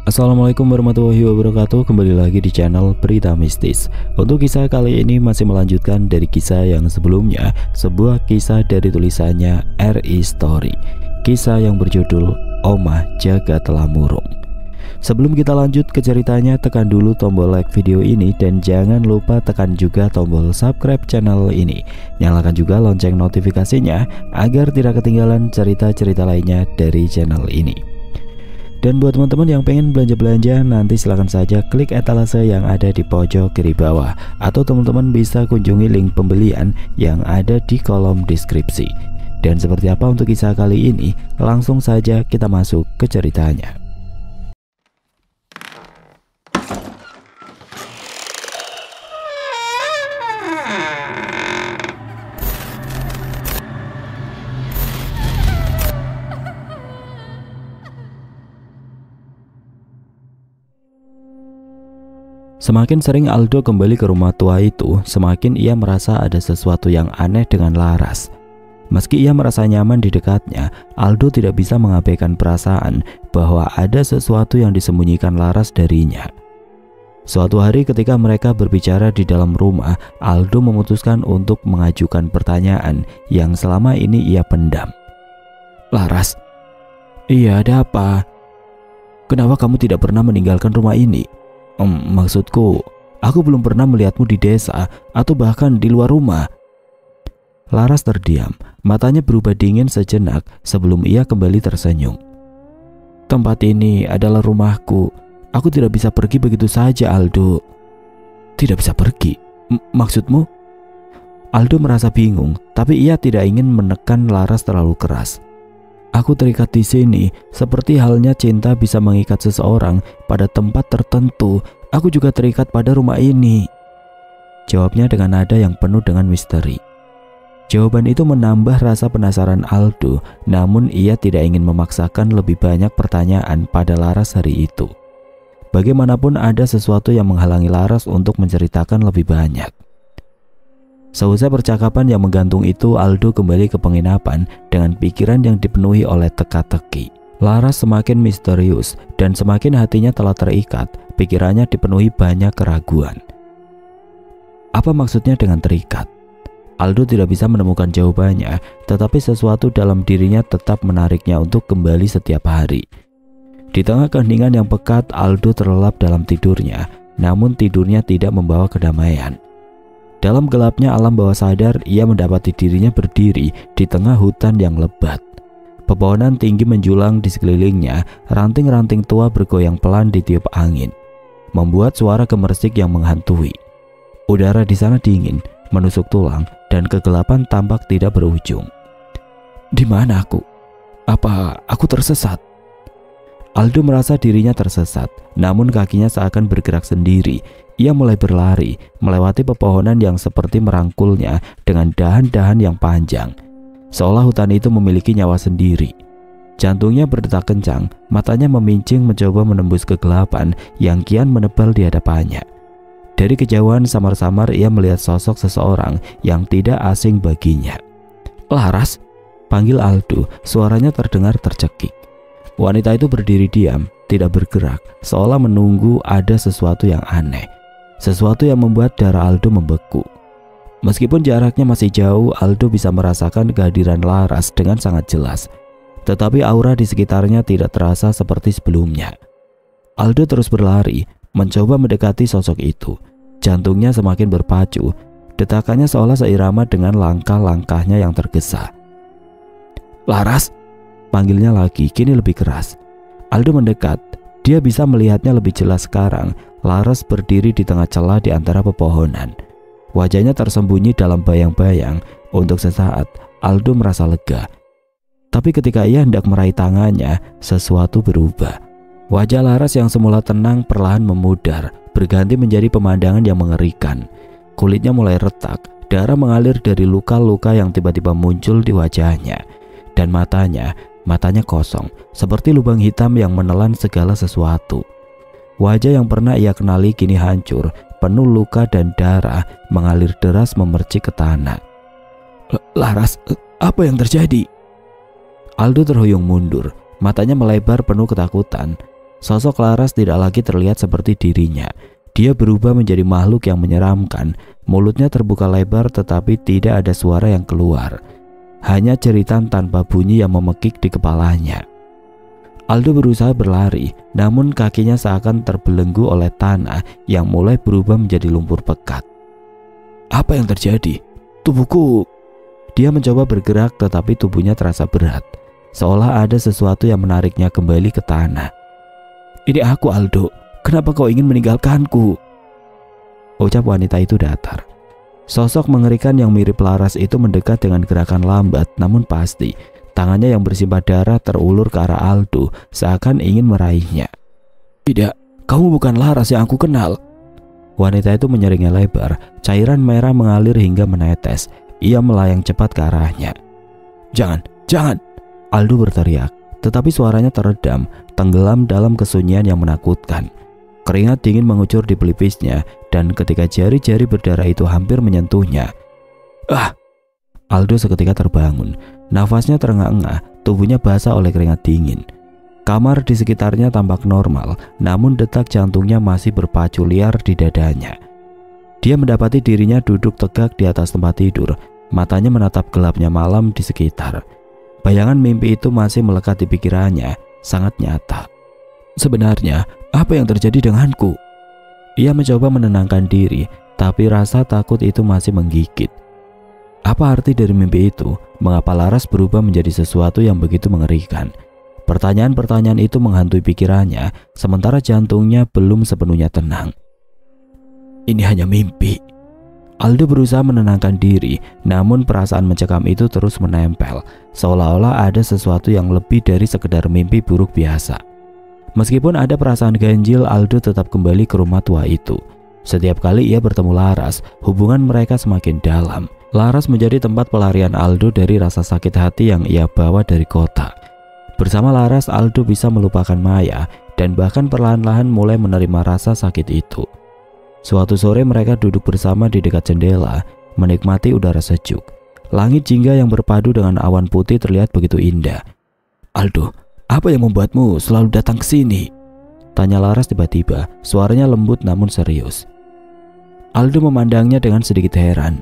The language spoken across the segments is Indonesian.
Assalamualaikum warahmatullahi wabarakatuh. Kembali lagi di channel Berita Mistis. Untuk kisah kali ini masih melanjutkan dari kisah yang sebelumnya, sebuah kisah dari tulisannya RI Story. Kisah yang berjudul Omah Jaga Telah Murung. Sebelum kita lanjut ke ceritanya, tekan dulu tombol like video ini dan jangan lupa tekan juga tombol subscribe channel ini. Nyalakan juga lonceng notifikasinya agar tidak ketinggalan cerita-cerita lainnya dari channel ini. Dan buat teman-teman yang pengen belanja-belanja, nanti silahkan saja klik etalase yang ada di pojok kiri bawah, atau teman-teman bisa kunjungi link pembelian yang ada di kolom deskripsi. Dan seperti apa untuk kisah kali ini, langsung saja kita masuk ke ceritanya. Semakin sering Aldo kembali ke rumah tua itu, semakin ia merasa ada sesuatu yang aneh dengan Laras. Meski ia merasa nyaman di dekatnya, Aldo tidak bisa mengabaikan perasaan bahwa ada sesuatu yang disembunyikan Laras darinya. Suatu hari ketika mereka berbicara di dalam rumah, Aldo memutuskan untuk mengajukan pertanyaan yang selama ini ia pendam. "Laras, iya, ada apa? Kenapa kamu tidak pernah meninggalkan rumah ini? Maksudku, aku belum pernah melihatmu di desa atau bahkan di luar rumah." Laras terdiam, matanya berubah dingin sejenak sebelum ia kembali tersenyum. "Tempat ini adalah rumahku. Aku tidak bisa pergi begitu saja, Aldo." "Tidak bisa pergi? Maksudmu?" Aldo merasa bingung, tapi ia tidak ingin menekan Laras terlalu keras. "Aku terikat di sini, seperti halnya cinta bisa mengikat seseorang pada tempat tertentu. Aku juga terikat pada rumah ini," jawabnya dengan nada yang penuh dengan misteri. Jawaban itu menambah rasa penasaran Aldo, namun ia tidak ingin memaksakan lebih banyak pertanyaan pada Laras hari itu. Bagaimanapun ada sesuatu yang menghalangi Laras untuk menceritakan lebih banyak. Seusai percakapan yang menggantung itu, Aldo kembali ke penginapan dengan pikiran yang dipenuhi oleh teka-teki. Laras semakin misterius dan semakin hatinya telah terikat, pikirannya dipenuhi banyak keraguan. Apa maksudnya dengan terikat? Aldo tidak bisa menemukan jawabannya, tetapi sesuatu dalam dirinya tetap menariknya untuk kembali setiap hari. Di tengah keheningan yang pekat, Aldo terlelap dalam tidurnya, namun tidurnya tidak membawa kedamaian. Dalam gelapnya alam bawah sadar, ia mendapati dirinya berdiri di tengah hutan yang lebat. Pepohonan tinggi menjulang di sekelilingnya, ranting-ranting tua bergoyang pelan ditiup angin, membuat suara gemersik yang menghantui. Udara di sana dingin, menusuk tulang, dan kegelapan tampak tidak berujung. "Di mana aku? Apa aku tersesat?" Aldo merasa dirinya tersesat, namun kakinya seakan bergerak sendiri. Ia mulai berlari, melewati pepohonan yang seperti merangkulnya dengan dahan-dahan yang panjang, seolah hutan itu memiliki nyawa sendiri. Jantungnya berdetak kencang, matanya memincing mencoba menembus kegelapan yang kian menebal di hadapannya. Dari kejauhan samar-samar ia melihat sosok seseorang yang tidak asing baginya. "Laras?" panggil Aldo, suaranya terdengar tercekik. Wanita itu berdiri diam, tidak bergerak, seolah menunggu ada sesuatu yang aneh. Sesuatu yang membuat darah Aldo membeku. Meskipun jaraknya masih jauh, Aldo bisa merasakan kehadiran Laras dengan sangat jelas. Tetapi aura di sekitarnya tidak terasa seperti sebelumnya. Aldo terus berlari, mencoba mendekati sosok itu. Jantungnya semakin berpacu, detakannya seolah seirama dengan langkah-langkahnya yang tergesa. "Laras?" panggilnya lagi, kini lebih keras. Aldo mendekat. Dia bisa melihatnya lebih jelas sekarang. Laras berdiri di tengah celah di antara pepohonan. Wajahnya tersembunyi dalam bayang-bayang. Untuk sesaat, Aldo merasa lega. Tapi ketika ia hendak meraih tangannya, sesuatu berubah. Wajah Laras yang semula tenang perlahan memudar, berganti menjadi pemandangan yang mengerikan. Kulitnya mulai retak, darah mengalir dari luka-luka yang tiba-tiba muncul di wajahnya. Dan matanya kosong, seperti lubang hitam yang menelan segala sesuatu. Wajah yang pernah ia kenali kini hancur, penuh luka dan darah mengalir deras memercik ke tanah. "Laras, apa yang terjadi?" Aldo terhuyung mundur, matanya melebar penuh ketakutan. Sosok Laras tidak lagi terlihat seperti dirinya. Dia berubah menjadi makhluk yang menyeramkan. Mulutnya terbuka lebar tetapi tidak ada suara yang keluar. Hanya jeritan tanpa bunyi yang memekik di kepalanya. Aldo berusaha berlari, namun kakinya seakan terbelenggu oleh tanah yang mulai berubah menjadi lumpur pekat. Apa yang terjadi? Tubuhku. Dia mencoba bergerak tetapi tubuhnya terasa berat, seolah ada sesuatu yang menariknya kembali ke tanah. Ini aku, Aldo. Kenapa kau ingin meninggalkanku? Ucap wanita itu datar. Sosok mengerikan yang mirip Laras itu mendekat dengan gerakan lambat namun pasti. Tangannya yang bersimbah darah terulur ke arah Aldo, seakan ingin meraihnya. Tidak, kamu bukan Laras yang aku kenal. Wanita itu menyeringnya lebar, cairan merah mengalir hingga menetes. Ia melayang cepat ke arahnya. Jangan, jangan! Aldo berteriak, tetapi suaranya teredam, tenggelam dalam kesunyian yang menakutkan. Keringat dingin mengucur di pelipisnya, dan ketika jari-jari berdarah itu hampir menyentuhnya. Aldo seketika terbangun. Nafasnya terengah-engah, tubuhnya basah oleh keringat dingin. Kamar di sekitarnya tampak normal, namun detak jantungnya masih berpacu liar di dadanya. Dia mendapati dirinya duduk tegak di atas tempat tidur, matanya menatap gelapnya malam di sekitar. Bayangan mimpi itu masih melekat di pikirannya, sangat nyata. Sebenarnya, apa yang terjadi denganku? Ia mencoba menenangkan diri, tapi rasa takut itu masih menggigit. Apa arti dari mimpi itu? Mengapa Laras berubah menjadi sesuatu yang begitu mengerikan? Pertanyaan-pertanyaan itu menghantui pikirannya, sementara jantungnya belum sepenuhnya tenang. Ini hanya mimpi. Aldo berusaha menenangkan diri, namun perasaan mencekam itu terus menempel, seolah-olah ada sesuatu yang lebih dari sekedar mimpi buruk biasa. Meskipun ada perasaan ganjil, Aldo tetap kembali ke rumah tua itu. Setiap kali ia bertemu Laras, hubungan mereka semakin dalam. Laras menjadi tempat pelarian Aldo dari rasa sakit hati yang ia bawa dari kota. Bersama Laras, Aldo bisa melupakan Maya dan bahkan perlahan-lahan mulai menerima rasa sakit itu. Suatu sore mereka duduk bersama di dekat jendela, menikmati udara sejuk. Langit jingga yang berpadu dengan awan putih terlihat begitu indah. Aldo, apa yang membuatmu selalu datang ke sini? Tanya Laras tiba-tiba, suaranya lembut namun serius. Aldo memandangnya dengan sedikit heran.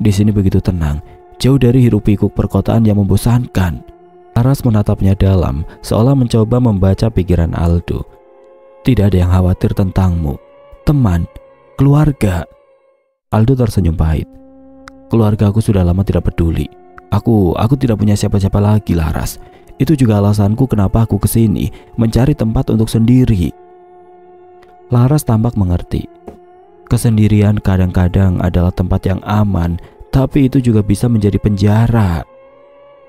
Di sini begitu tenang, jauh dari hiruk-pikuk perkotaan yang membosankan. Laras menatapnya dalam, seolah mencoba membaca pikiran Aldo. Tidak ada yang khawatir tentangmu, teman, keluarga. Aldo tersenyum pahit. Keluarga aku sudah lama tidak peduli. Aku tidak punya siapa-siapa lagi, Laras. Itu juga alasanku kenapa aku kesini, mencari tempat untuk sendiri. Laras tampak mengerti. Kesendirian kadang-kadang adalah tempat yang aman, tapi itu juga bisa menjadi penjara.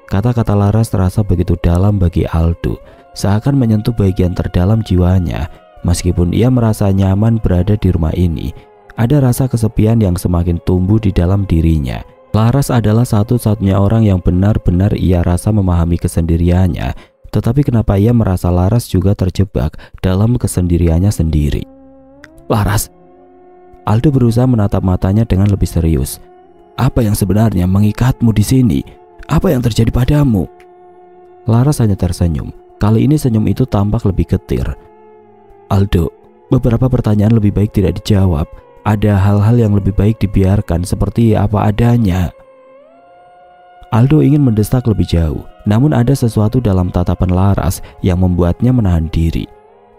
Kata-kata Laras terasa begitu dalam bagi Aldo, seakan menyentuh bagian terdalam jiwanya. Meskipun ia merasa nyaman berada di rumah ini, ada rasa kesepian yang semakin tumbuh di dalam dirinya. Laras adalah satu-satunya orang yang benar-benar ia rasa memahami kesendiriannya. Tetapi kenapa ia merasa Laras juga terjebak dalam kesendiriannya sendiri? Laras, Aldo berusaha menatap matanya dengan lebih serius. Apa yang sebenarnya mengikatmu di sini? Apa yang terjadi padamu? Laras hanya tersenyum. Kali ini senyum itu tampak lebih getir. Aldo, beberapa pertanyaan lebih baik tidak dijawab. Ada hal-hal yang lebih baik dibiarkan seperti apa adanya. Aldo ingin mendesak lebih jauh, namun ada sesuatu dalam tatapan Laras yang membuatnya menahan diri.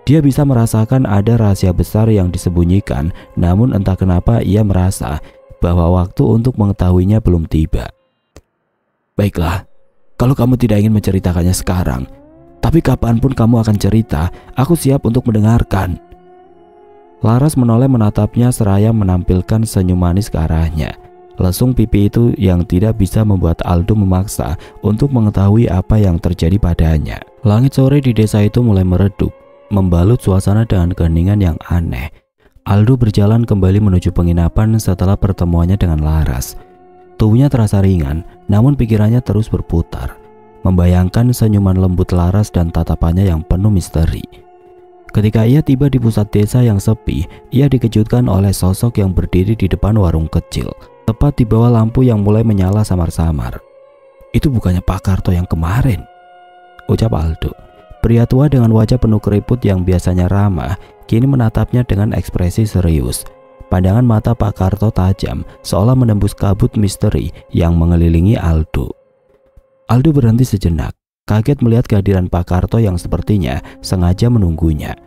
Dia bisa merasakan ada rahasia besar yang disembunyikan, namun entah kenapa ia merasa bahwa waktu untuk mengetahuinya belum tiba. Baiklah, kalau kamu tidak ingin menceritakannya sekarang, tapi kapanpun kamu akan cerita, aku siap untuk mendengarkan. Laras menoleh menatapnya seraya menampilkan senyum manis ke arahnya. Lesung pipi itu yang tidak bisa membuat Aldo memaksa untuk mengetahui apa yang terjadi padanya. Langit sore di desa itu mulai meredup, membalut suasana dengan keheningan yang aneh. Aldo berjalan kembali menuju penginapan setelah pertemuannya dengan Laras. Tubuhnya terasa ringan, namun pikirannya terus berputar, membayangkan senyuman lembut Laras dan tatapannya yang penuh misteri. Ketika ia tiba di pusat desa yang sepi, ia dikejutkan oleh sosok yang berdiri di depan warung kecil, tepat di bawah lampu yang mulai menyala samar-samar. Itu bukannya Pak Karto yang kemarin, ucap Aldo. Pria tua dengan wajah penuh keriput yang biasanya ramah, kini menatapnya dengan ekspresi serius. Pandangan mata Pak Karto tajam, seolah menembus kabut misteri yang mengelilingi Aldo. Aldo berhenti sejenak, kaget melihat kehadiran Pak Karto yang sepertinya sengaja menunggunya.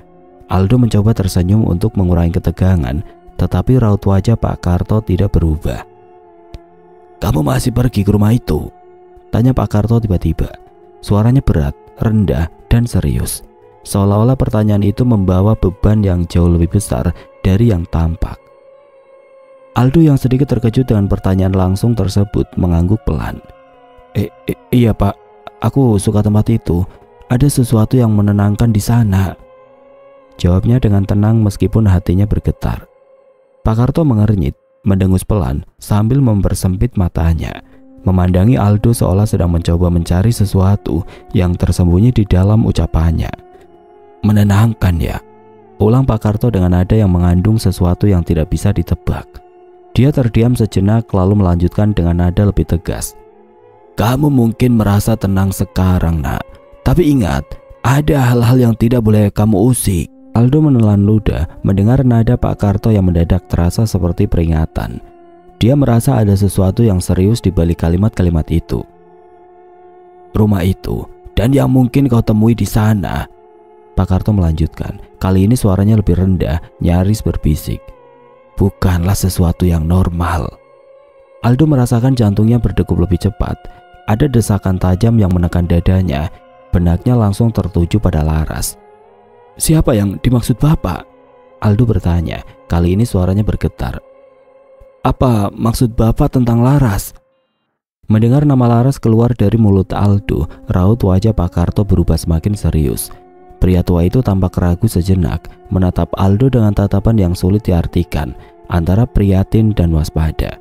Aldo mencoba tersenyum untuk mengurangi ketegangan, tetapi raut wajah Pak Karto tidak berubah. "Kamu masih pergi ke rumah itu?" tanya Pak Karto tiba-tiba. Suaranya berat, rendah, dan serius. Seolah-olah pertanyaan itu membawa beban yang jauh lebih besar dari yang tampak. Aldo yang sedikit terkejut dengan pertanyaan langsung tersebut mengangguk pelan. Iya Pak, aku suka tempat itu. Ada sesuatu yang menenangkan di sana," jawabnya dengan tenang meskipun hatinya bergetar. Pak Karto mengernyit, mendengus pelan sambil mempersempit matanya, memandangi Aldo seolah sedang mencoba mencari sesuatu yang tersembunyi di dalam ucapannya. "Menenangkan ya?" ulang Pak Karto dengan nada yang mengandung sesuatu yang tidak bisa ditebak. Dia terdiam sejenak lalu melanjutkan dengan nada lebih tegas. "Kamu mungkin merasa tenang sekarang, Nak. Tapi ingat, ada hal-hal yang tidak boleh kamu usik." Aldo menelan ludah mendengar nada Pak Karto yang mendadak terasa seperti peringatan. Dia merasa ada sesuatu yang serius di balik kalimat-kalimat itu. "Rumah itu dan yang mungkin kau temui di sana," Pak Karto melanjutkan. Kali ini suaranya lebih rendah, nyaris berbisik. "Bukanlah sesuatu yang normal." Aldo merasakan jantungnya berdegup lebih cepat. Ada desakan tajam yang menekan dadanya. Benaknya langsung tertuju pada Laras. "Siapa yang dimaksud Bapak?" Aldo bertanya. Kali ini suaranya bergetar. "Apa maksud Bapak tentang Laras?" Mendengar nama Laras keluar dari mulut Aldo, raut wajah Pak Karto berubah semakin serius. Pria tua itu tampak ragu sejenak, menatap Aldo dengan tatapan yang sulit diartikan, antara prihatin dan waspada.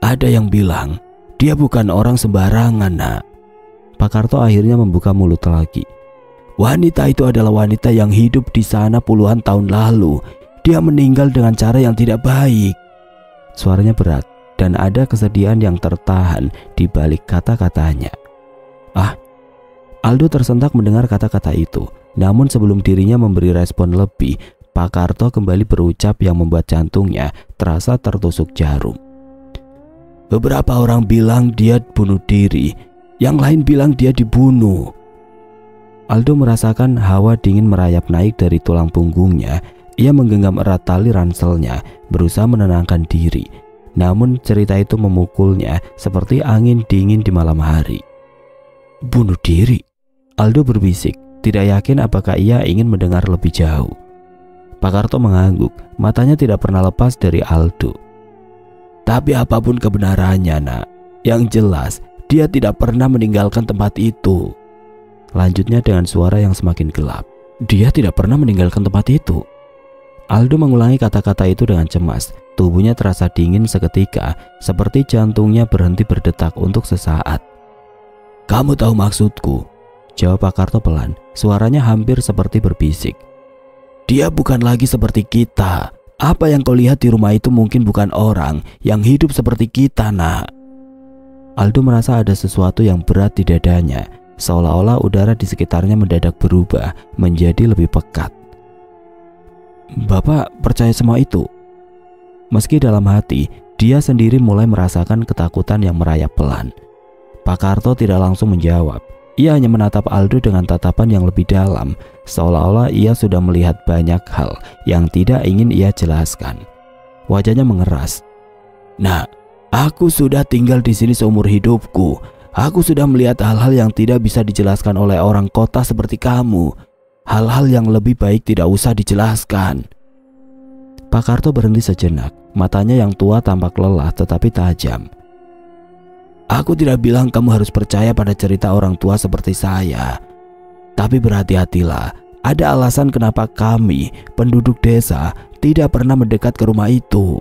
"Ada yang bilang dia bukan orang sembarangan, Nak." Pak Karto akhirnya membuka mulut lagi. "Wanita itu adalah wanita yang hidup di sana puluhan tahun lalu. Dia meninggal dengan cara yang tidak baik." Suaranya berat dan ada kesedihan yang tertahan di balik kata-katanya. "Ah." Aldo tersentak mendengar kata-kata itu. Namun sebelum dirinya memberi respon lebih, Pak Karto kembali berucap yang membuat jantungnya terasa tertusuk jarum. "Beberapa orang bilang dia bunuh diri, yang lain bilang dia dibunuh." Aldo merasakan hawa dingin merayap naik dari tulang punggungnya. Ia menggenggam erat tali ranselnya, berusaha menenangkan diri. Namun cerita itu memukulnya seperti angin dingin di malam hari. "Bunuh diri?" Aldo berbisik, tidak yakin apakah ia ingin mendengar lebih jauh. Pak Karto mengangguk, matanya tidak pernah lepas dari Aldo. "Tapi apapun kebenarannya, Nak, yang jelas dia tidak pernah meninggalkan tempat itu." Lanjutnya dengan suara yang semakin gelap. "Dia tidak pernah meninggalkan tempat itu." Aldo mengulangi kata-kata itu dengan cemas. Tubuhnya terasa dingin seketika, seperti jantungnya berhenti berdetak untuk sesaat. "Kamu tahu maksudku?" jawab Pak Karto pelan. Suaranya hampir seperti berbisik. "Dia bukan lagi seperti kita. Apa yang kau lihat di rumah itu mungkin bukan orang yang hidup seperti kita, Nak." Aldo merasa ada sesuatu yang berat di dadanya, seolah-olah udara di sekitarnya mendadak berubah menjadi lebih pekat. "Bapak percaya semua itu?" Meski dalam hati, dia sendiri mulai merasakan ketakutan yang merayap pelan. Pak Karto tidak langsung menjawab. Ia hanya menatap Aldo dengan tatapan yang lebih dalam, seolah-olah ia sudah melihat banyak hal yang tidak ingin ia jelaskan. Wajahnya mengeras. "Nah, aku sudah tinggal di sini seumur hidupku. Aku sudah melihat hal-hal yang tidak bisa dijelaskan oleh orang kota seperti kamu. Hal-hal yang lebih baik tidak usah dijelaskan." Pak Karto berhenti sejenak. Matanya yang tua tampak lelah tetapi tajam. "Aku tidak bilang kamu harus percaya pada cerita orang tua seperti saya. Tapi berhati-hatilah. Ada alasan kenapa kami, penduduk desa, tidak pernah mendekat ke rumah itu."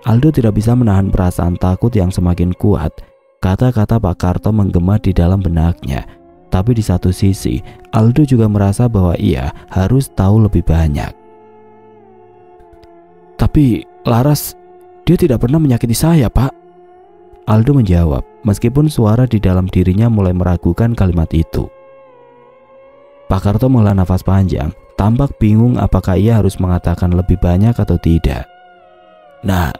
Aldo tidak bisa menahan perasaan takut yang semakin kuat. Kata-kata Pak Karto menggema di dalam benaknya. Tapi di satu sisi, Aldo juga merasa bahwa ia harus tahu lebih banyak. "Tapi Laras, dia tidak pernah menyakiti saya, Pak." Aldo menjawab, meskipun suara di dalam dirinya mulai meragukan kalimat itu. Pak Karto menghela nafas panjang, tampak bingung apakah ia harus mengatakan lebih banyak atau tidak. Nah,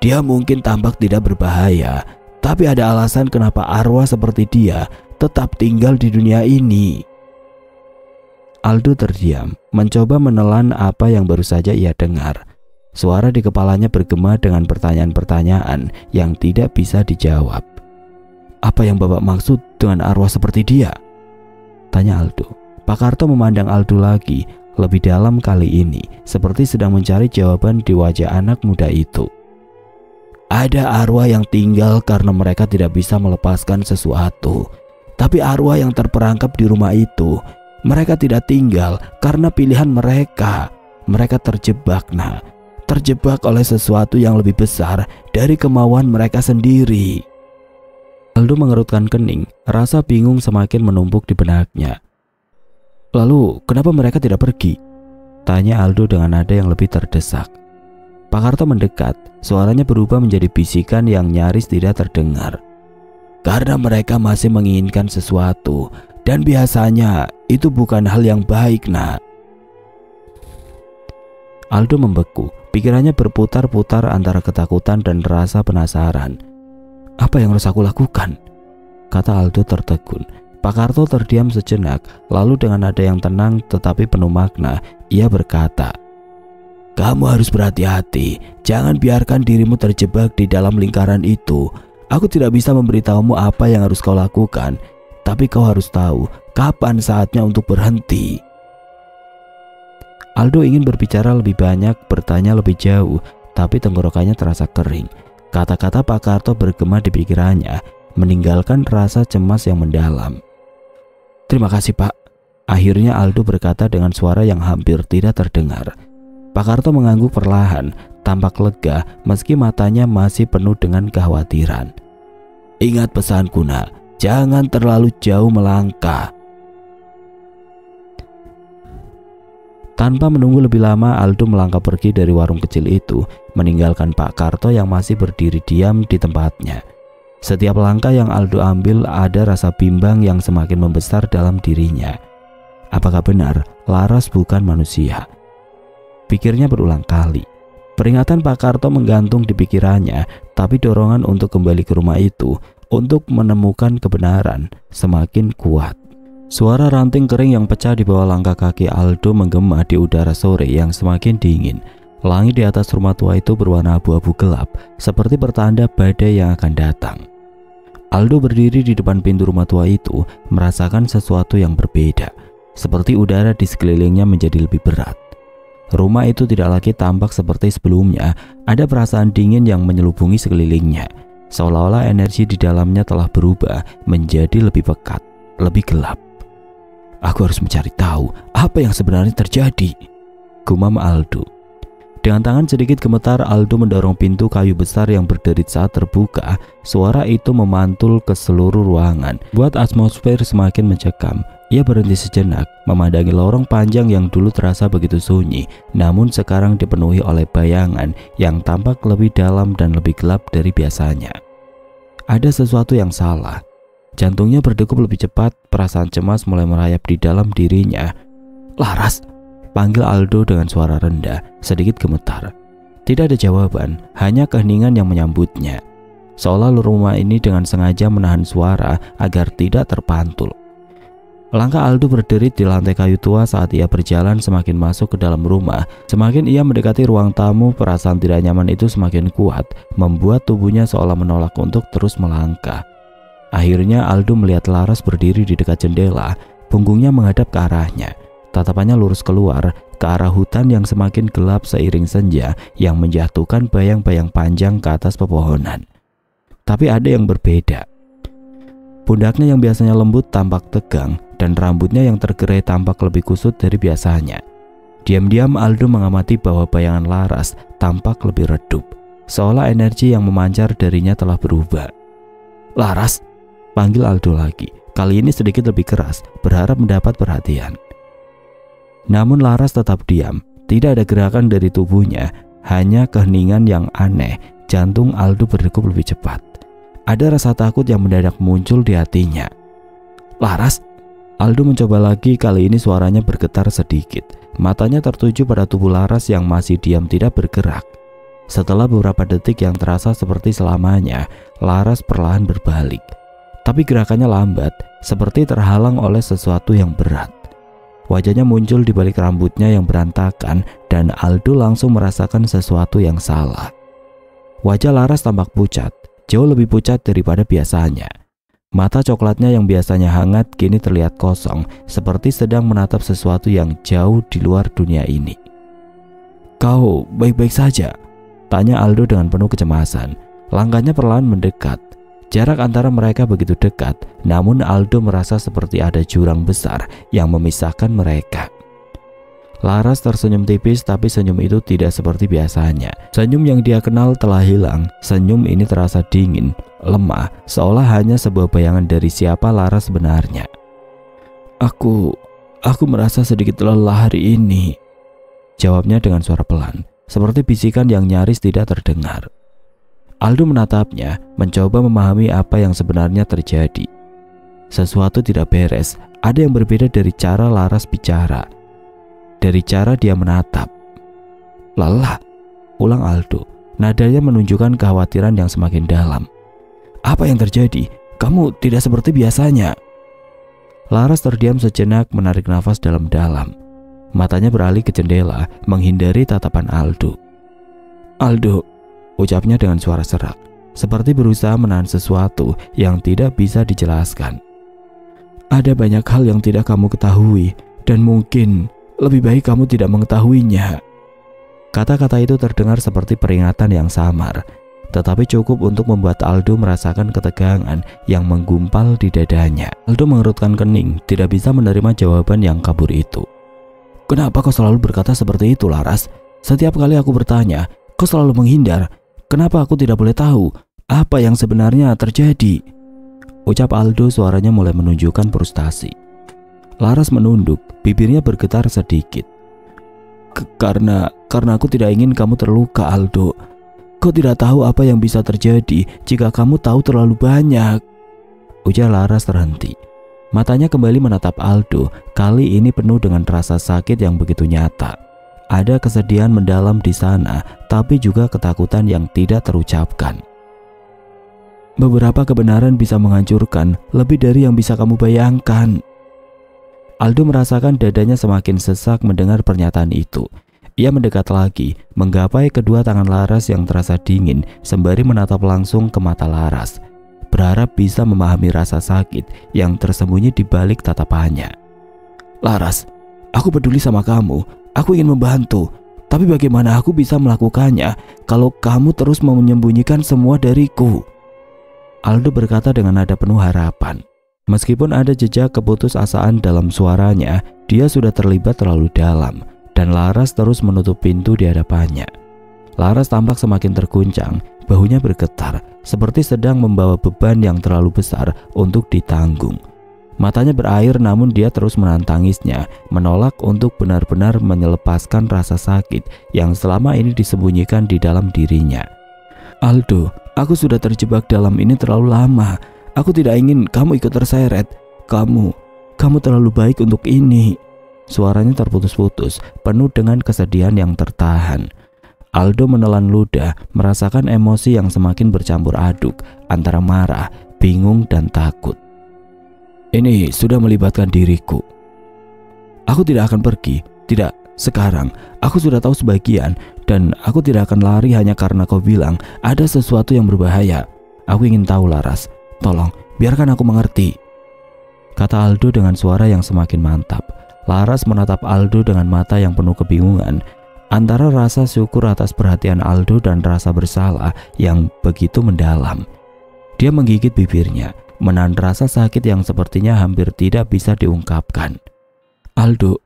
dia mungkin tampak tidak berbahaya, tapi ada alasan kenapa arwah seperti dia tetap tinggal di dunia ini. Aldo terdiam, mencoba menelan apa yang baru saja ia dengar. Suara di kepalanya bergema dengan pertanyaan-pertanyaan yang tidak bisa dijawab. Apa yang Bapak maksud dengan arwah seperti dia? Tanya Aldo. Pak Karto memandang Aldo lagi, lebih dalam kali ini, seperti sedang mencari jawaban di wajah anak muda itu. Ada arwah yang tinggal karena mereka tidak bisa melepaskan sesuatu. Tapi arwah yang terperangkap di rumah itu, mereka tidak tinggal karena pilihan mereka. Mereka terjebak, nah. Terjebak oleh sesuatu yang lebih besar dari kemauan mereka sendiri. Aldo mengerutkan kening, rasa bingung semakin menumpuk di benaknya. Lalu, kenapa mereka tidak pergi? Tanya Aldo dengan nada yang lebih terdesak. Pak Karto mendekat, suaranya berubah menjadi bisikan yang nyaris tidak terdengar. Karena mereka masih menginginkan sesuatu, dan biasanya itu bukan hal yang baik, nak. Aldo membeku, pikirannya berputar-putar antara ketakutan dan rasa penasaran. Apa yang harus aku lakukan? Kata Aldo tertegun. Pak Karto terdiam sejenak, lalu dengan nada yang tenang tetapi penuh makna, ia berkata, kamu harus berhati-hati, jangan biarkan dirimu terjebak di dalam lingkaran itu. Aku tidak bisa memberitahumu apa yang harus kau lakukan, tapi kau harus tahu kapan saatnya untuk berhenti. Aldo ingin berbicara lebih banyak, bertanya lebih jauh, tapi tenggorokannya terasa kering. Kata-kata Pak Karto bergema di pikirannya, meninggalkan rasa cemas yang mendalam. Terima kasih, Pak. Akhirnya Aldo berkata dengan suara yang hampir tidak terdengar. Pak Karto mengangguk perlahan, tampak lega meski matanya masih penuh dengan kekhawatiran. Ingat pesanku, nak, jangan terlalu jauh melangkah. Tanpa menunggu lebih lama, Aldo melangkah pergi dari warung kecil itu, meninggalkan Pak Karto yang masih berdiri diam di tempatnya. Setiap langkah yang Aldo ambil ada rasa bimbang yang semakin membesar dalam dirinya. Apakah benar Laras bukan manusia? Pikirnya berulang kali. Peringatan Pak Karto menggantung di pikirannya, tapi dorongan untuk kembali ke rumah itu, untuk menemukan kebenaran, semakin kuat. Suara ranting kering yang pecah di bawah langkah kaki Aldo menggema di udara sore yang semakin dingin. Langit di atas rumah tua itu berwarna abu-abu gelap, seperti pertanda badai yang akan datang. Aldo berdiri di depan pintu rumah tua itu, merasakan sesuatu yang berbeda, seperti udara di sekelilingnya menjadi lebih berat. Rumah itu tidak lagi tampak seperti sebelumnya, ada perasaan dingin yang menyelubungi sekelilingnya, seolah-olah energi di dalamnya telah berubah menjadi lebih pekat, lebih gelap. Aku harus mencari tahu apa yang sebenarnya terjadi, gumam Aldo. Dengan tangan sedikit gemetar, Aldo mendorong pintu kayu besar yang berderit saat terbuka. Suara itu memantul ke seluruh ruangan, buat atmosfer semakin mencekam. Ia berhenti sejenak, memandangi lorong panjang yang dulu terasa begitu sunyi, namun sekarang dipenuhi oleh bayangan yang tampak lebih dalam dan lebih gelap dari biasanya. Ada sesuatu yang salah. Jantungnya berdegup lebih cepat, perasaan cemas mulai merayap di dalam dirinya. Laras, panggil Aldo dengan suara rendah, sedikit gemetar. Tidak ada jawaban, hanya keheningan yang menyambutnya. Seolah rumah ini dengan sengaja menahan suara agar tidak terpantul. Langkah Aldo berderit di lantai kayu tua saat ia berjalan semakin masuk ke dalam rumah. Semakin ia mendekati ruang tamu, perasaan tidak nyaman itu semakin kuat, membuat tubuhnya seolah menolak untuk terus melangkah. Akhirnya Aldo melihat Laras berdiri di dekat jendela, punggungnya menghadap ke arahnya. Tatapannya lurus keluar ke arah hutan yang semakin gelap seiring senja yang menjatuhkan bayang-bayang panjang ke atas pepohonan. Tapi ada yang berbeda. Pundaknya yang biasanya lembut tampak tegang, dan rambutnya yang tergerai tampak lebih kusut dari biasanya. Diam-diam Aldo mengamati bahwa bayangan Laras tampak lebih redup, seolah energi yang memancar darinya telah berubah. Laras, panggil Aldo lagi, kali ini sedikit lebih keras, berharap mendapat perhatian. Namun Laras tetap diam, tidak ada gerakan dari tubuhnya, hanya keheningan yang aneh. Jantung Aldo berdegup lebih cepat. Ada rasa takut yang mendadak muncul di hatinya. Laras, Aldo mencoba lagi, kali ini suaranya bergetar sedikit. Matanya tertuju pada tubuh Laras yang masih diam tidak bergerak. Setelah beberapa detik yang terasa seperti selamanya, Laras perlahan berbalik. Tapi gerakannya lambat, seperti terhalang oleh sesuatu yang berat. Wajahnya muncul di balik rambutnya yang berantakan dan Aldo langsung merasakan sesuatu yang salah. Wajah Laras tampak pucat, jauh lebih pucat daripada biasanya. Mata coklatnya yang biasanya hangat kini terlihat kosong, seperti sedang menatap sesuatu yang jauh di luar dunia ini. "Kau baik-baik saja?" tanya Aldo dengan penuh kecemasan. Langkahnya perlahan mendekat. Jarak antara mereka begitu dekat, namun Aldo merasa seperti ada jurang besar yang memisahkan mereka. Laras tersenyum tipis, tapi senyum itu tidak seperti biasanya. Senyum yang dia kenal telah hilang. Senyum ini terasa dingin, lemah, seolah hanya sebuah bayangan dari siapa Laras sebenarnya. Aku merasa sedikit lelah hari ini," jawabnya dengan suara pelan, seperti bisikan yang nyaris tidak terdengar. Aldo menatapnya, mencoba memahami apa yang sebenarnya terjadi. Sesuatu tidak beres, ada yang berbeda dari cara Laras bicara. Dari cara dia menatap. "Lelah," ulang Aldo. Nadanya menunjukkan kekhawatiran yang semakin dalam. "Apa yang terjadi? Kamu tidak seperti biasanya." Laras terdiam sejenak, menarik nafas dalam-dalam. Matanya beralih ke jendela, menghindari tatapan Aldo. "Aldo," ucapnya dengan suara serak, seperti berusaha menahan sesuatu yang tidak bisa dijelaskan. "Ada banyak hal yang tidak kamu ketahui, dan mungkin lebih baik kamu tidak mengetahuinya." Kata-kata itu terdengar seperti peringatan yang samar, tetapi cukup untuk membuat Aldo merasakan ketegangan yang menggumpal di dadanya. Aldo mengerutkan kening, tidak bisa menerima jawaban yang kabur itu. "Kenapa kau selalu berkata seperti itu, Laras? Setiap kali aku bertanya, kau selalu menghindar. Kenapa aku tidak boleh tahu apa yang sebenarnya terjadi?" Ucap Aldo, suaranya mulai menunjukkan frustasi. Laras menunduk, bibirnya bergetar sedikit. Karena aku tidak ingin kamu terluka, Aldo. Kau tidak tahu apa yang bisa terjadi jika kamu tahu terlalu banyak." Ujar Laras terhenti. Matanya kembali menatap Aldo, kali ini penuh dengan rasa sakit yang begitu nyata. Ada kesedihan mendalam di sana, tapi juga ketakutan yang tidak terucapkan. "Beberapa kebenaran bisa menghancurkan lebih dari yang bisa kamu bayangkan." Aldo merasakan dadanya semakin sesak mendengar pernyataan itu. Ia mendekat lagi, menggapai kedua tangan Laras yang terasa dingin sembari menatap langsung ke mata Laras, berharap bisa memahami rasa sakit yang tersembunyi di balik tatapannya. "Laras, aku peduli sama kamu, aku ingin membantu, tapi bagaimana aku bisa melakukannya kalau kamu terus menyembunyikan semua dariku?" Aldo berkata dengan nada penuh harapan. Meskipun ada jejak keputusasaan dalam suaranya, dia sudah terlibat terlalu dalam, dan Laras terus menutup pintu di hadapannya. Laras tampak semakin terguncang, bahunya bergetar, seperti sedang membawa beban yang terlalu besar untuk ditanggung. Matanya berair, namun dia terus menahan tangisnya, menolak untuk benar-benar menyelesaikan rasa sakit yang selama ini disembunyikan di dalam dirinya. "Aldo, aku sudah terjebak dalam ini terlalu lama. Aku tidak ingin kamu ikut terseret. Kamu terlalu baik untuk ini." Suaranya terputus-putus, penuh dengan kesedihan yang tertahan. Aldo menelan ludah, merasakan emosi yang semakin bercampur aduk antara marah, bingung, dan takut. "Ini sudah melibatkan diriku. Aku tidak akan pergi, tidak sekarang. Aku sudah tahu sebagian, dan aku tidak akan lari hanya karena kau bilang ada sesuatu yang berbahaya. Aku ingin tahu, Laras. Tolong, biarkan aku mengerti," kata Aldo dengan suara yang semakin mantap. Laras menatap Aldo dengan mata yang penuh kebingungan, antara rasa syukur atas perhatian Aldo dan rasa bersalah yang begitu mendalam. Dia menggigit bibirnya, menahan rasa sakit yang sepertinya hampir tidak bisa diungkapkan. "Aldo,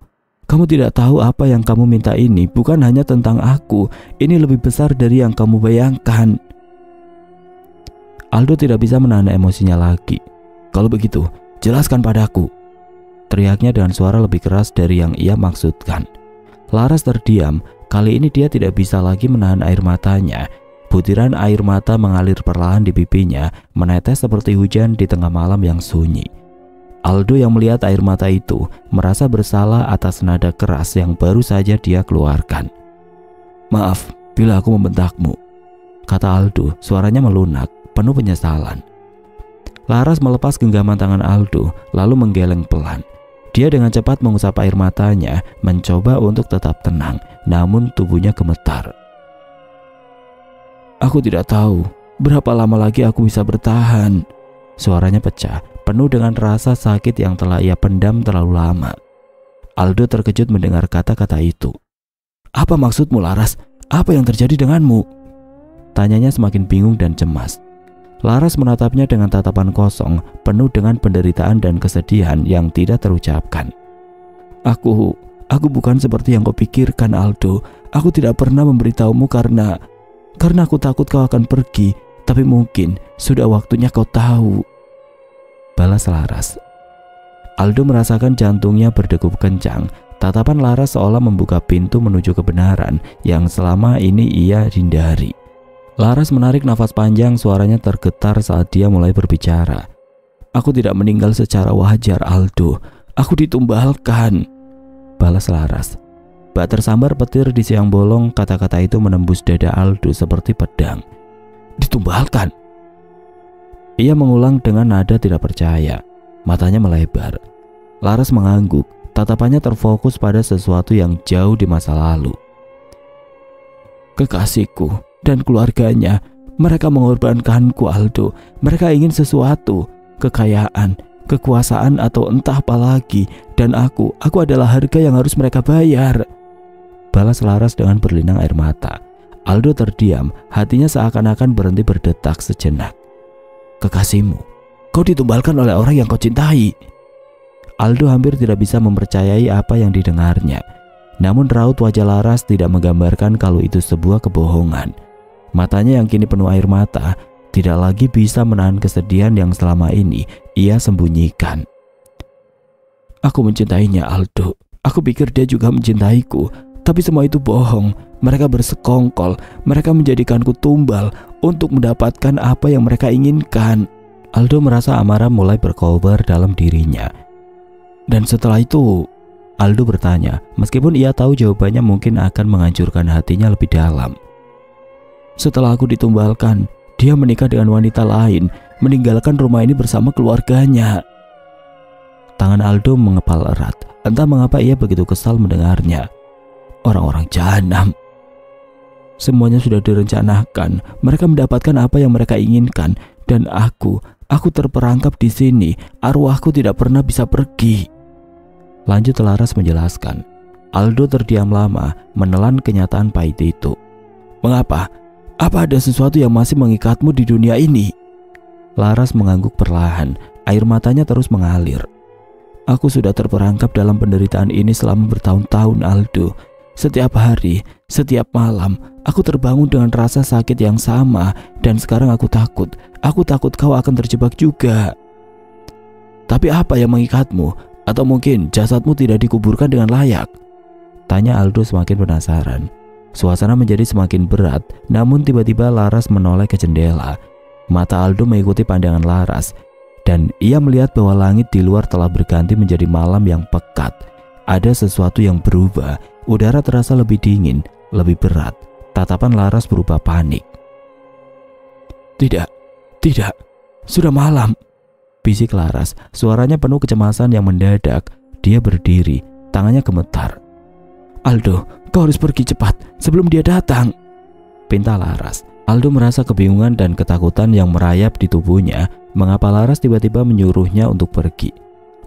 kamu tidak tahu apa yang kamu minta ini bukan hanya tentang aku. Ini lebih besar dari yang kamu bayangkan." Aldo tidak bisa menahan emosinya lagi. "Kalau begitu, jelaskan padaku," teriaknya dengan suara lebih keras dari yang ia maksudkan. Laras terdiam, kali ini dia tidak bisa lagi menahan air matanya. Butiran air mata mengalir perlahan di pipinya, menetes seperti hujan di tengah malam yang sunyi. Aldo yang melihat air mata itu merasa bersalah atas nada keras yang baru saja dia keluarkan. "Maaf bila aku membentakmu," kata Aldo, suaranya melunak, penuh penyesalan. Laras melepas genggaman tangan Aldo lalu menggeleng pelan. Dia dengan cepat mengusap air matanya, mencoba untuk tetap tenang, namun tubuhnya gemetar. "Aku tidak tahu berapa lama lagi aku bisa bertahan." Suaranya pecah, penuh dengan rasa sakit yang telah ia pendam terlalu lama. Aldo terkejut mendengar kata-kata itu. "Apa maksudmu, Laras? Apa yang terjadi denganmu?" Tanyanya semakin bingung dan cemas. Laras menatapnya dengan tatapan kosong, penuh dengan penderitaan dan kesedihan yang tidak terucapkan. Aku bukan seperti yang kau pikirkan, Aldo. Aku tidak pernah memberitahumu karena aku takut kau akan pergi, tapi mungkin sudah waktunya kau tahu," balas Laras. Aldo merasakan jantungnya berdegup kencang. Tatapan Laras seolah membuka pintu menuju kebenaran yang selama ini ia hindari. Laras menarik nafas panjang, suaranya tergetar saat dia mulai berbicara. "Aku tidak meninggal secara wajar, Aldo. Aku ditumbalkan," balas Laras. Bak tersambar petir di siang bolong, kata-kata itu menembus dada Aldo seperti pedang. "Ditumbalkan?" Ia mengulang dengan nada tidak percaya. Matanya melebar. Laras mengangguk, tatapannya terfokus pada sesuatu yang jauh di masa lalu. "Kekasihku dan keluarganya, mereka mengorbankanku, Aldo. Mereka ingin sesuatu, kekayaan, kekuasaan atau entah apa lagi, dan aku adalah harga yang harus mereka bayar," balas Laras dengan berlinang air mata. Aldo terdiam, hatinya seakan-akan berhenti berdetak sejenak. "Kekasihmu? Kau ditumbalkan oleh orang yang kau cintai?" Aldo hampir tidak bisa mempercayai apa yang didengarnya. Namun raut wajah Laras tidak menggambarkan kalau itu sebuah kebohongan. Matanya yang kini penuh air mata tidak lagi bisa menahan kesedihan yang selama ini ia sembunyikan. "Aku mencintainya, Aldo. Aku pikir dia juga mencintaiku. Tapi semua itu bohong. Mereka bersekongkol. Mereka menjadikanku tumbal untuk mendapatkan apa yang mereka inginkan." Aldo merasa amarah mulai berkobar dalam dirinya. "Dan setelah itu?" Aldo bertanya, meskipun ia tahu jawabannya mungkin akan menghancurkan hatinya lebih dalam. "Setelah aku ditumbalkan, dia menikah dengan wanita lain, meninggalkan rumah ini bersama keluarganya." Tangan Aldo mengepal erat. Entah mengapa ia begitu kesal mendengarnya. Orang-orang jahanam. Semuanya sudah direncanakan. Mereka mendapatkan apa yang mereka inginkan, dan aku terperangkap di sini. Arwahku tidak pernah bisa pergi," lanjut Laras menjelaskan. Aldo terdiam lama, menelan kenyataan pahit itu. "Mengapa? Apa ada sesuatu yang masih mengikatmu di dunia ini?" Laras mengangguk perlahan, air matanya terus mengalir. "Aku sudah terperangkap dalam penderitaan ini selama bertahun-tahun, Aldo. Setiap hari, setiap malam, aku terbangun dengan rasa sakit yang sama, dan sekarang aku takut kau akan terjebak juga." "Tapi apa yang mengikatmu? Atau mungkin jasadmu tidak dikuburkan dengan layak?" tanya Aldo semakin penasaran. Suasana menjadi semakin berat, namun tiba-tiba Laras menoleh ke jendela. Mata Aldo mengikuti pandangan Laras, dan ia melihat bahwa langit di luar telah berganti menjadi malam yang pekat. Ada sesuatu yang berubah, udara terasa lebih dingin, lebih berat. Tatapan Laras berubah panik. Tidak, sudah malam," bisik Laras, suaranya penuh kecemasan yang mendadak. Dia berdiri, tangannya gemetar. "Aldo, kau harus pergi cepat sebelum dia datang," pinta Laras. Aldo merasa kebingungan dan ketakutan yang merayap di tubuhnya. Mengapa Laras tiba-tiba menyuruhnya untuk pergi?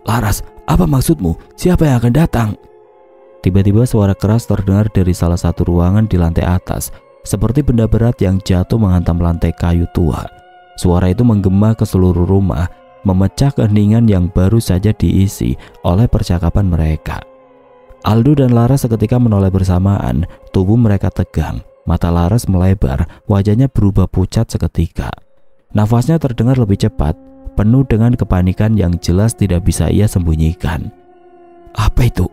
"Laras, apa maksudmu? Siapa yang akan datang?" Tiba-tiba suara keras terdengar dari salah satu ruangan di lantai atas, seperti benda berat yang jatuh menghantam lantai kayu tua. Suara itu menggema ke seluruh rumah, memecah keheningan yang baru saja diisi oleh percakapan mereka. Aldo dan Laras seketika menoleh bersamaan, tubuh mereka tegang, mata Laras melebar, wajahnya berubah pucat seketika. Nafasnya terdengar lebih cepat, penuh dengan kepanikan yang jelas tidak bisa ia sembunyikan. "Apa itu?"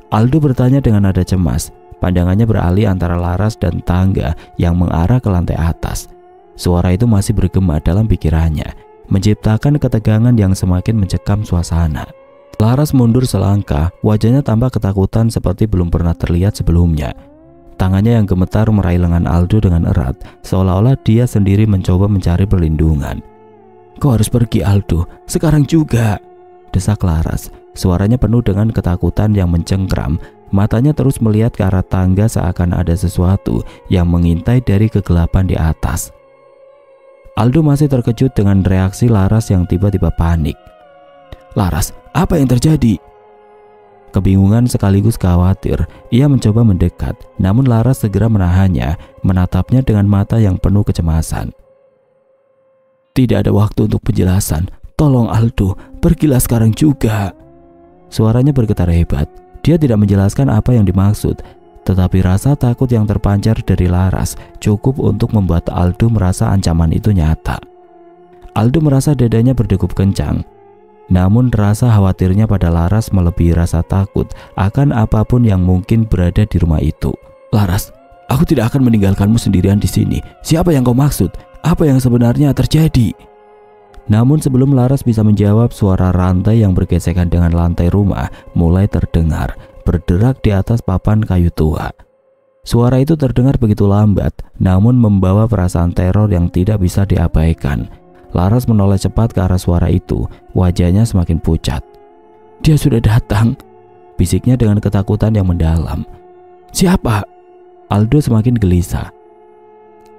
Aldo bertanya dengan nada cemas. Pandangannya beralih antara Laras dan tangga yang mengarah ke lantai atas. Suara itu masih bergema dalam pikirannya. menciptakan ketegangan yang semakin mencekam suasana. Laras mundur selangkah, wajahnya tampak ketakutan seperti belum pernah terlihat sebelumnya. Tangannya yang gemetar meraih lengan Aldo dengan erat, seolah-olah dia sendiri mencoba mencari perlindungan. "Kau harus pergi, Aldo, sekarang juga," desak Laras. Suaranya penuh dengan ketakutan yang mencengkram. Matanya terus melihat ke arah tangga seakan ada sesuatu yang mengintai dari kegelapan di atas. Aldo masih terkejut dengan reaksi Laras yang tiba-tiba panik. "Laras, apa yang terjadi?" Kebingungan sekaligus khawatir, ia mencoba mendekat, namun Laras segera menahannya, menatapnya dengan mata yang penuh kecemasan. "Tidak ada waktu untuk penjelasan. Tolong Aldo, pergilah sekarang juga." Suaranya bergetar hebat. Dia tidak menjelaskan apa yang dimaksud, tetapi rasa takut yang terpancar dari Laras cukup untuk membuat Aldo merasa ancaman itu nyata. Aldo merasa dadanya berdegup kencang. Namun rasa khawatirnya pada Laras melebihi rasa takut akan apapun yang mungkin berada di rumah itu. "Laras, aku tidak akan meninggalkanmu sendirian di sini. Siapa yang kau maksud? Apa yang sebenarnya terjadi?" Namun sebelum Laras bisa menjawab, suara rantai yang bergesekan dengan lantai rumah mulai terdengar, berderak di atas papan kayu tua. Suara itu terdengar begitu lambat, namun membawa perasaan teror yang tidak bisa diabaikan. Laras menoleh cepat ke arah suara itu, wajahnya semakin pucat. "Dia sudah datang," bisiknya dengan ketakutan yang mendalam. "Siapa?" Aldo semakin gelisah.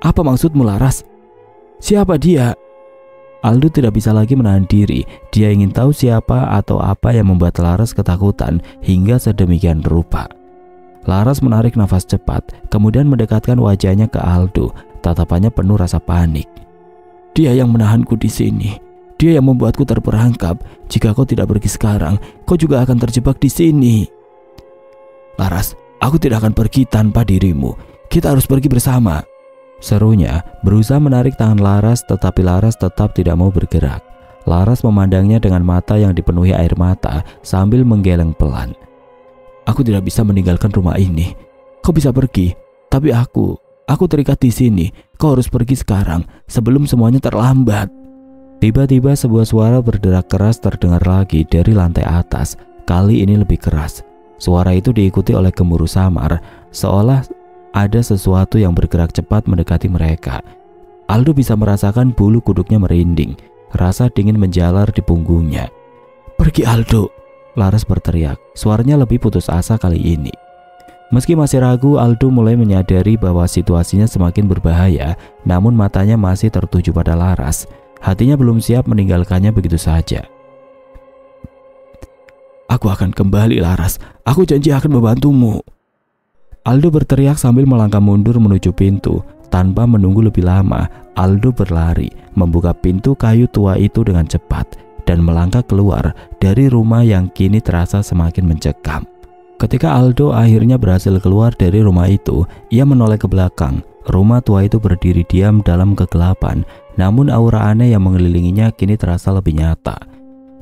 "Apa maksudmu, Laras? Siapa dia?" Aldo tidak bisa lagi menahan diri. Dia ingin tahu siapa atau apa yang membuat Laras ketakutan hingga sedemikian rupa. Laras menarik nafas cepat, kemudian mendekatkan wajahnya ke Aldo. Tatapannya penuh rasa panik. "Dia yang menahanku di sini. Dia yang membuatku terperangkap. Jika kau tidak pergi sekarang, kau juga akan terjebak di sini." "Laras, aku tidak akan pergi tanpa dirimu. Kita harus pergi bersama," serunya, berusaha menarik tangan Laras, tetapi Laras tetap tidak mau bergerak. Laras memandangnya dengan mata yang dipenuhi air mata sambil menggeleng pelan. "Aku tidak bisa meninggalkan rumah ini. Kau bisa pergi, tapi aku terikat di sini. Kau harus pergi sekarang sebelum semuanya terlambat." Tiba-tiba sebuah suara berderak keras terdengar lagi dari lantai atas. Kali ini lebih keras. Suara itu diikuti oleh gemuruh samar, seolah ada sesuatu yang bergerak cepat mendekati mereka. Aldo bisa merasakan bulu kuduknya merinding, rasa dingin menjalar di punggungnya. "Pergi Aldo!" Laras berteriak, suaranya lebih putus asa kali ini. Meski masih ragu, Aldo mulai menyadari bahwa situasinya semakin berbahaya, namun matanya masih tertuju pada Laras. Hatinya belum siap meninggalkannya begitu saja. "Aku akan kembali, Laras. Aku janji akan membantumu." Aldo berteriak sambil melangkah mundur menuju pintu. Tanpa menunggu lebih lama, Aldo berlari, membuka pintu kayu tua itu dengan cepat, dan melangkah keluar dari rumah yang kini terasa semakin mencekam. Ketika Aldo akhirnya berhasil keluar dari rumah itu, ia menoleh ke belakang. Rumah tua itu berdiri diam dalam kegelapan, namun aura aneh yang mengelilinginya kini terasa lebih nyata.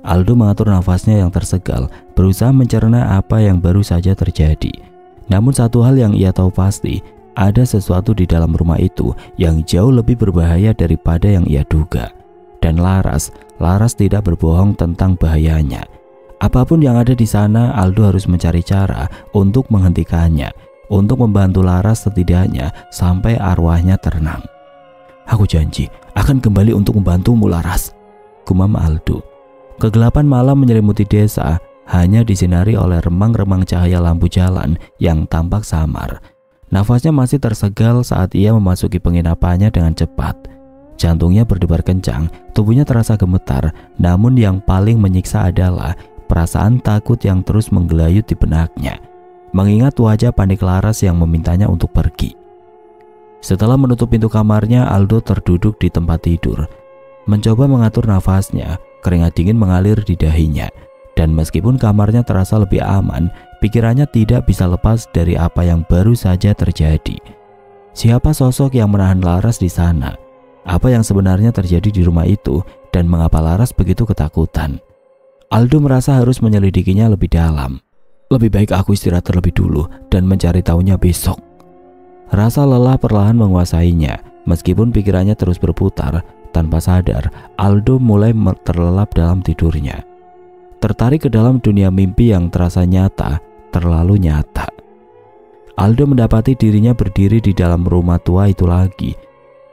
Aldo mengatur nafasnya yang tersegal, berusaha mencerna apa yang baru saja terjadi. Namun satu hal yang ia tahu pasti, ada sesuatu di dalam rumah itu yang jauh lebih berbahaya daripada yang ia duga. Dan Laras tidak berbohong tentang bahayanya. Apapun yang ada di sana, Aldo harus mencari cara untuk menghentikannya, untuk membantu Laras setidaknya sampai arwahnya tenang. "Aku janji akan kembali untuk membantumu, Laras," gumam Aldo. Kegelapan malam menyelimuti desa, hanya disinari oleh remang-remang cahaya lampu jalan yang tampak samar. Nafasnya masih tersegal saat ia memasuki penginapannya dengan cepat. Jantungnya berdebar kencang, tubuhnya terasa gemetar, namun yang paling menyiksa adalah perasaan takut yang terus menggelayut di benaknya, mengingat wajah panik Laras yang memintanya untuk pergi. Setelah menutup pintu kamarnya, Aldo terduduk di tempat tidur. Mencoba mengatur nafasnya, keringat dingin mengalir di dahinya. Dan meskipun kamarnya terasa lebih aman, pikirannya tidak bisa lepas dari apa yang baru saja terjadi. Siapa sosok yang menahan Laras di sana? Apa yang sebenarnya terjadi di rumah itu, dan mengapa Laras begitu ketakutan? Aldo merasa harus menyelidikinya lebih dalam. Lebih baik aku istirahat terlebih dulu dan mencari tahunya besok. Rasa lelah perlahan menguasainya. Meskipun pikirannya terus berputar, tanpa sadar, Aldo mulai terlelap dalam tidurnya. Tertarik ke dalam dunia mimpi yang terasa nyata, terlalu nyata. Aldo mendapati dirinya berdiri di dalam rumah tua itu lagi.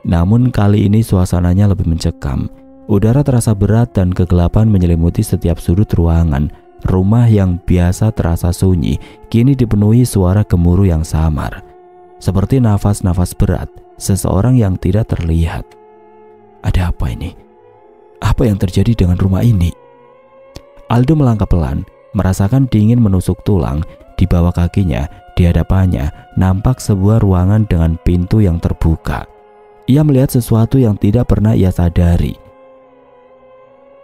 Namun kali ini suasananya lebih mencekam. Udara terasa berat dan kegelapan menyelimuti setiap sudut ruangan. Rumah yang biasa terasa sunyi, kini dipenuhi suara gemuruh yang samar. Seperti nafas-nafas berat seseorang yang tidak terlihat. Ada apa ini? Apa yang terjadi dengan rumah ini? Aldo melangkah pelan, merasakan dingin menusuk tulang. Di bawah kakinya, di hadapannya, nampak sebuah ruangan dengan pintu yang terbuka. Ia melihat sesuatu yang tidak pernah ia sadari.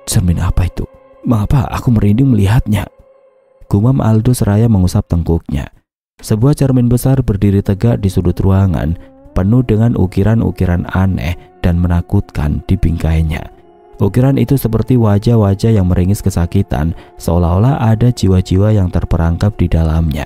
Cermin apa itu? Mengapa aku merinding melihatnya? Gumam Aldo seraya mengusap tengkuknya. Sebuah cermin besar berdiri tegak di sudut ruangan, penuh dengan ukiran-ukiran aneh dan menakutkan di bingkainya. Ukiran itu seperti wajah-wajah yang meringis kesakitan, seolah-olah ada jiwa-jiwa yang terperangkap di dalamnya.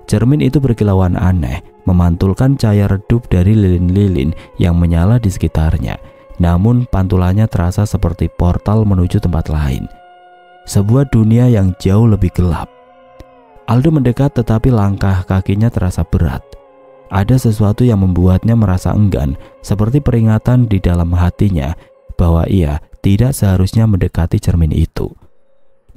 Cermin itu berkilauan aneh, memantulkan cahaya redup dari lilin-lilin yang menyala di sekitarnya. Namun pantulannya terasa seperti portal menuju tempat lain. Sebuah dunia yang jauh lebih gelap. Aldo mendekat tetapi langkah kakinya terasa berat. Ada sesuatu yang membuatnya merasa enggan, seperti peringatan di dalam hatinya bahwa ia tidak seharusnya mendekati cermin itu.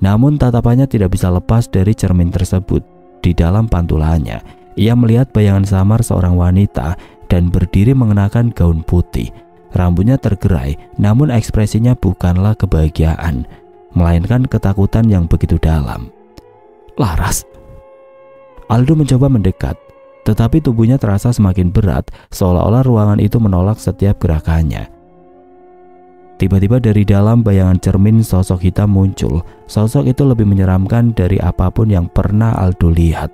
Namun tatapannya tidak bisa lepas dari cermin tersebut. Di dalam pantulannya, ia melihat bayangan samar seorang wanita dan berdiri mengenakan gaun putih. Rambutnya tergerai, namun ekspresinya bukanlah kebahagiaan, melainkan ketakutan yang begitu dalam. Laras. Aldo mencoba mendekat, tetapi tubuhnya terasa semakin berat, seolah-olah ruangan itu menolak setiap gerakannya. Tiba-tiba dari dalam bayangan cermin sosok hitam muncul. Sosok itu lebih menyeramkan dari apapun yang pernah Aldo lihat.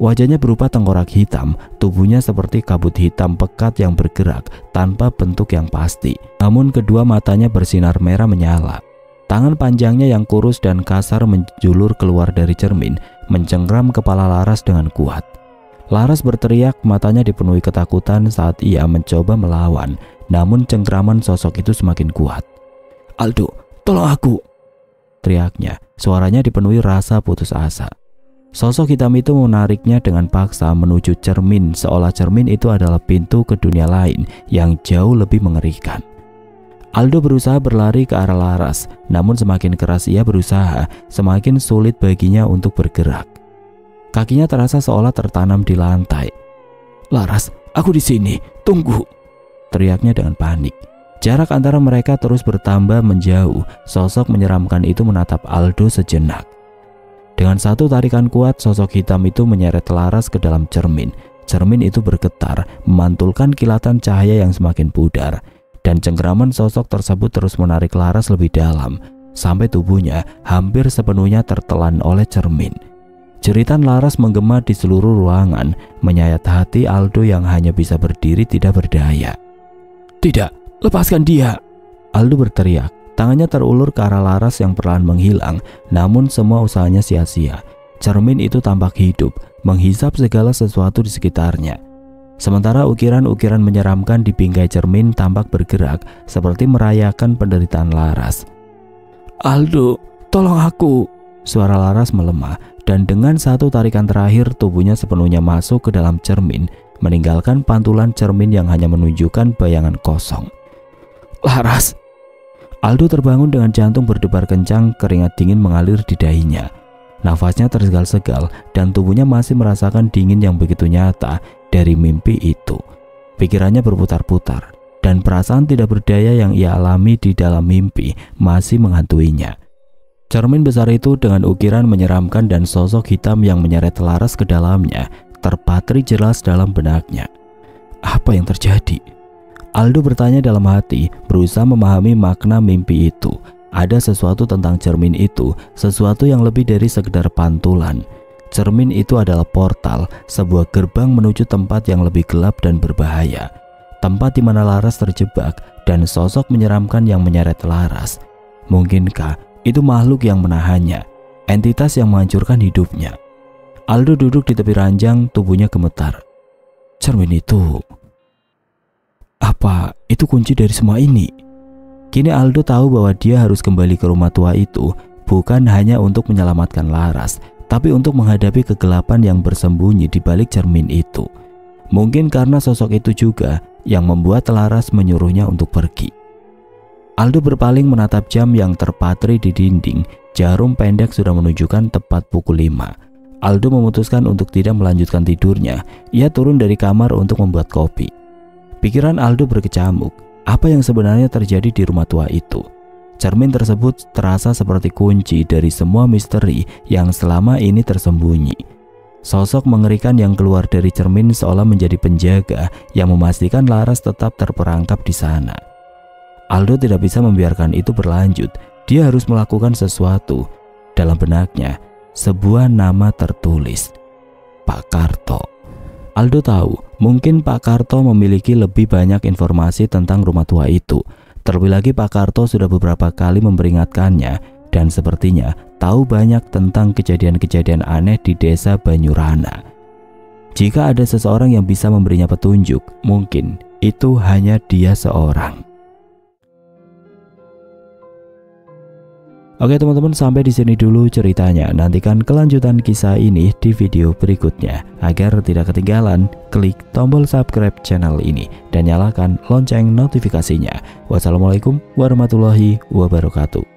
Wajahnya berupa tengkorak hitam, tubuhnya seperti kabut hitam pekat yang bergerak tanpa bentuk yang pasti. Namun kedua matanya bersinar merah menyala. Tangan panjangnya yang kurus dan kasar menjulur keluar dari cermin, mencengkram kepala Laras dengan kuat. Laras berteriak, matanya dipenuhi ketakutan saat ia mencoba melawan. Namun cengkraman sosok itu semakin kuat. Aldo, tolong aku! Teriaknya, suaranya dipenuhi rasa putus asa. Sosok hitam itu menariknya dengan paksa menuju cermin, seolah cermin itu adalah pintu ke dunia lain yang jauh lebih mengerikan. Aldo berusaha berlari ke arah Laras, namun semakin keras ia berusaha, semakin sulit baginya untuk bergerak. Kakinya terasa seolah tertanam di lantai. Laras, aku di sini, tunggu! Teriaknya dengan panik. Jarak antara mereka terus bertambah menjauh. Sosok menyeramkan itu menatap Aldo sejenak. Dengan satu tarikan kuat, sosok hitam itu menyeret Laras ke dalam cermin. Cermin itu bergetar, memantulkan kilatan cahaya yang semakin pudar. Dan cengkraman sosok tersebut terus menarik Laras lebih dalam, sampai tubuhnya hampir sepenuhnya tertelan oleh cermin. Jeritan Laras menggema di seluruh ruangan, menyayat hati Aldo yang hanya bisa berdiri tidak berdaya. Tidak, lepaskan dia! Aldo berteriak. Tangannya terulur ke arah Laras yang perlahan menghilang, namun semua usahanya sia-sia. Cermin itu tampak hidup, menghisap segala sesuatu di sekitarnya. Sementara ukiran-ukiran menyeramkan di bingkai cermin tampak bergerak, seperti merayakan penderitaan Laras. Aldo, tolong aku! Suara Laras melemah, dan dengan satu tarikan terakhir tubuhnya sepenuhnya masuk ke dalam cermin, meninggalkan pantulan cermin yang hanya menunjukkan bayangan kosong. Laras! Aldo terbangun dengan jantung berdebar kencang, keringat dingin mengalir di dahinya. Nafasnya tersegal-segal dan tubuhnya masih merasakan dingin yang begitu nyata dari mimpi itu. Pikirannya berputar-putar dan perasaan tidak berdaya yang ia alami di dalam mimpi masih menghantuinya. Cermin besar itu dengan ukiran menyeramkan dan sosok hitam yang menyeret Laras ke dalamnya terpatri jelas dalam benaknya. Apa yang terjadi? Aldo bertanya dalam hati, berusaha memahami makna mimpi itu. Ada sesuatu tentang cermin itu, sesuatu yang lebih dari sekedar pantulan. Cermin itu adalah portal, sebuah gerbang menuju tempat yang lebih gelap dan berbahaya. Tempat di mana Laras terjebak dan sosok menyeramkan yang menyeret Laras. Mungkinkah itu makhluk yang menahannya, entitas yang menghancurkan hidupnya? Aldo duduk di tepi ranjang, tubuhnya gemetar. Cermin itu... apa itu kunci dari semua ini? Kini Aldo tahu bahwa dia harus kembali ke rumah tua itu bukan hanya untuk menyelamatkan Laras, tapi untuk menghadapi kegelapan yang bersembunyi di balik cermin itu. Mungkin karena sosok itu juga yang membuat Laras menyuruhnya untuk pergi. Aldo berpaling menatap jam yang terpatri di dinding. Jarum pendek sudah menunjukkan tepat pukul 5. Aldo memutuskan untuk tidak melanjutkan tidurnya. Ia turun dari kamar untuk membuat kopi. Pikiran Aldo berkecamuk. Apa yang sebenarnya terjadi di rumah tua itu? Cermin tersebut terasa seperti kunci dari semua misteri yang selama ini tersembunyi. Sosok mengerikan yang keluar dari cermin seolah menjadi penjaga yang memastikan Laras tetap terperangkap di sana. Aldo tidak bisa membiarkan itu berlanjut. Dia harus melakukan sesuatu. Dalam benaknya, sebuah nama tertulis, Pak Karto. Aldo tahu mungkin Pak Karto memiliki lebih banyak informasi tentang rumah tua itu. Terlebih lagi Pak Karto sudah beberapa kali memperingatkannya dan sepertinya tahu banyak tentang kejadian-kejadian aneh di desa Banyurana. Jika ada seseorang yang bisa memberinya petunjuk, mungkin itu hanya dia seorang. Oke teman-teman, sampai di sini dulu ceritanya. Nantikan kelanjutan kisah ini di video berikutnya. Agar tidak ketinggalan, klik tombol subscribe channel ini dan nyalakan lonceng notifikasinya. Wassalamualaikum warahmatullahi wabarakatuh.